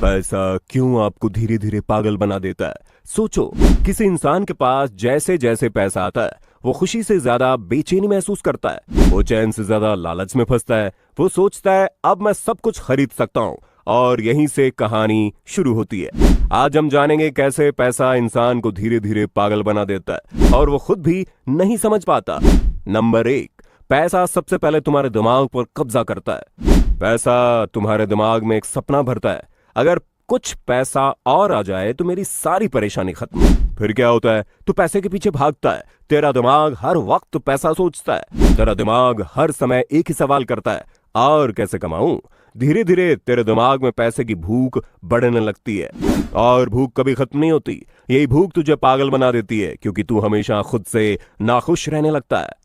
पैसा क्यों आपको धीरे धीरे पागल बना देता है? सोचो, किसी इंसान के पास जैसे जैसे पैसा आता है वो खुशी से ज्यादा बेचैनी महसूस करता है, वो चैन से ज्यादा लालच में फंसता है, वो सोचता है अब मैं सब कुछ खरीद सकता हूँ, और यहीं से कहानी शुरू होती है। आज हम जानेंगे कैसे पैसा इंसान को धीरे धीरे पागल बना देता है और वो खुद भी नहीं समझ पाता। नंबर 1, पैसा सबसे पहले तुम्हारे दिमाग पर कब्जा करता है। पैसा तुम्हारे दिमाग में एक सपना भरता है, अगर कुछ पैसा और आ जाए तो मेरी सारी परेशानी खत्म। फिर क्या होता है? तू पैसे के पीछे भागता है। तेरा दिमाग हर वक्त पैसा सोचता है। तेरा दिमाग हर समय एक ही सवाल करता है, और कैसे कमाऊं? धीरे धीरे तेरे दिमाग में पैसे की भूख बढ़ने लगती है, और भूख कभी खत्म नहीं होती। यही भूख तुझे पागल बना देती है, क्योंकि तू हमेशा खुद से नाखुश रहने लगता है।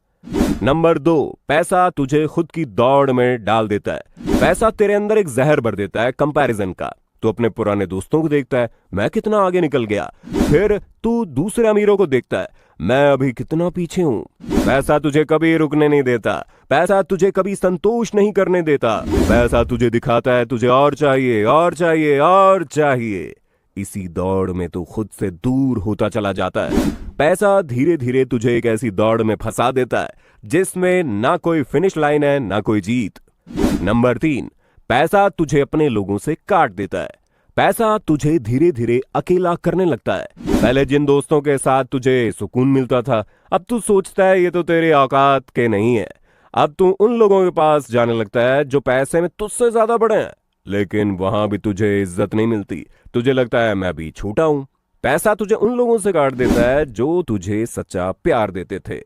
नंबर 2, पैसा तुझे खुद की दौड़ में डाल देता है। पैसा तेरे अंदर एक जहर भर देता है कंपैरिजन का। तू अपने पुराने दोस्तों को देखता है, मैं कितना आगे निकल गया। फिर तू दूसरे अमीरों को देखता है, मैं अभी कितना पीछे हूं। पैसा तुझे कभी रुकने नहीं देता। पैसा तुझे कभी संतोष नहीं करने देता। पैसा तुझे दिखाता है तुझे और चाहिए, और चाहिए, और चाहिए। इसी दौड़ में तू खुद से दूर होता चला जाता है। पैसा धीरे धीरे तुझे एक ऐसी दौड़ में फंसा देता है जिसमें ना कोई फिनिश लाइन है, ना कोई जीत। नंबर 3, पैसा तुझे अपने लोगों से काट देता है। पैसा तुझे धीरे धीरे अकेला करने लगता है। पहले जिन दोस्तों के साथ तुझे सुकून मिलता था, अब तू सोचता है ये तो तेरे औकात के नहीं है। अब तू उन लोगों के पास जाने लगता है जो पैसे में तुझसे ज्यादा बड़े हैं, लेकिन वहां भी तुझे इज्जत नहीं मिलती। तुझे लगता है मैं भी छोटा हूं। पैसा तुझे उन लोगों से काट देता है जो तुझे सच्चा प्यार देते थे।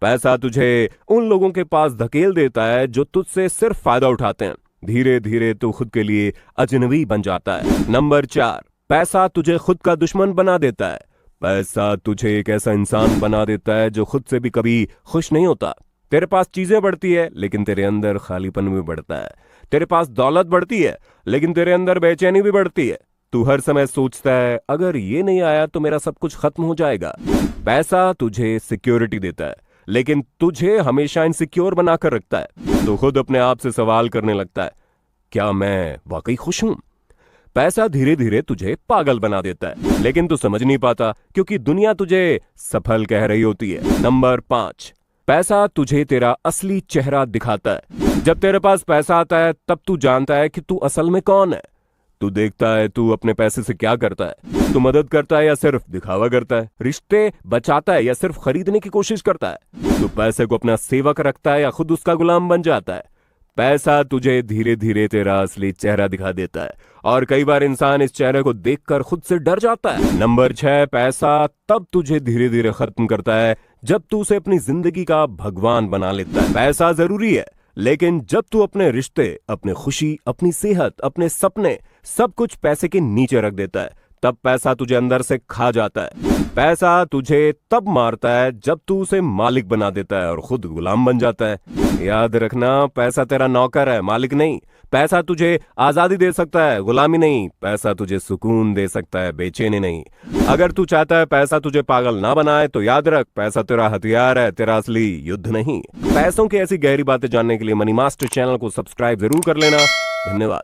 पैसा तुझे उन लोगों के पास धकेल देता है जो तुझसे सिर्फ फायदा उठाते हैं। धीरे धीरे तू खुद के लिए अजनबी बन जाता है। नंबर 4, पैसा तुझे खुद का दुश्मन बना देता है। पैसा तुझे एक ऐसा इंसान बना देता है जो खुद से भी कभी खुश नहीं होता। तेरे पास चीजें बढ़ती है, लेकिन तेरे अंदर खालीपन भी बढ़ता है। तेरे पास दौलत बढ़ती है, लेकिन तेरे अंदर बेचैनी भी बढ़ती है। तू हर समय सोचता है अगर ये नहीं आया तो मेरा सब कुछ खत्म हो जाएगा। पैसा तुझे सिक्योरिटी देता है, लेकिन तुझे हमेशा इनसिक्योर बनाकर रखता है। तो खुद अपने आप से सवाल करने लगता है, क्या मैं वाकई खुश हूं? पैसा धीरे धीरे तुझे पागल बना देता है, लेकिन तू समझ नहीं पाता, क्योंकि दुनिया तुझे सफल कह रही होती है। नंबर 5, पैसा तुझे तेरा असली चेहरा दिखाता है। जब तेरे पास पैसा आता है तब तू जानता है कि तू असल में कौन है। तू देखता है तू अपने पैसे से क्या करता है। तू मदद करता है या सिर्फ दिखावा करता है? रिश्ते बचाता है या सिर्फ खरीदने की कोशिश करता है? तू पैसे को अपना सेवक रखता है या खुद उसका गुलाम बन जाता है? पैसा तुझे धीरे धीरे तेरा असली चेहरा दिखा देता है, और कई बार इंसान इस चेहरे को देखकर खुद से डर जाता है। नंबर 6, पैसा तब तुझे धीरे धीरे खत्म करता है जब तू उसे अपनी जिंदगी का भगवान बना लेता है। पैसा जरूरी है, लेकिन जब तू अपने रिश्ते, अपनी खुशी, अपनी सेहत, अपने सपने, सब कुछ पैसे के नीचे रख देता है, तब पैसा तुझे अंदर से खा जाता है। पैसा तुझे तब मारता है जब तू उसे मालिक बना देता है और खुद गुलाम बन जाता है। याद रखना, पैसा तेरा नौकर है, मालिक नहीं। पैसा तुझे आजादी दे सकता है, गुलामी नहीं। पैसा तुझे सुकून दे सकता है, बेचैनी नहीं। अगर तू चाहता है पैसा तुझे पागल ना बनाए, तो याद रख, पैसा तेरा हथियार है, तेरा असली युद्ध नहीं। पैसों की ऐसी गहरी बातें जानने के लिए मनी मास्टर चैनल को सब्सक्राइब जरूर कर लेना। धन्यवाद।